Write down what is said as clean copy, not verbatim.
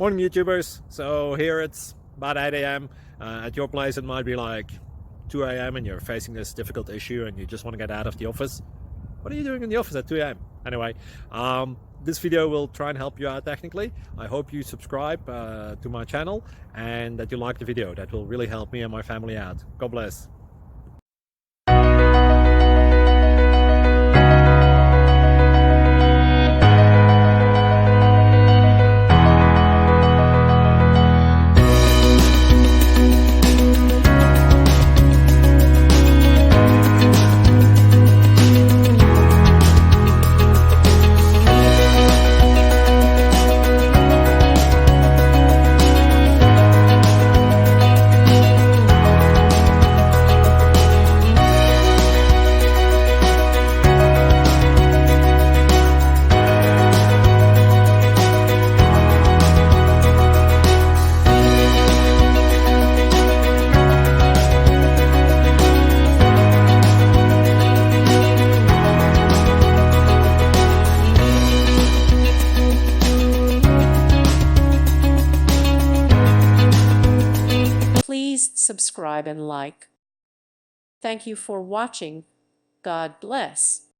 Morning YouTubers. So here it's about 8 a.m. At your place it might be like 2 a.m. and you're facing this difficult issue and you just want to get out of the office. What are you doing in the office at 2 a.m.? Anyway, this video will try and help you out technically. I hope you subscribe to my channel and that you like the video. That will really help me and my family out. God bless. Please subscribe and like. Thank you for watching. God bless.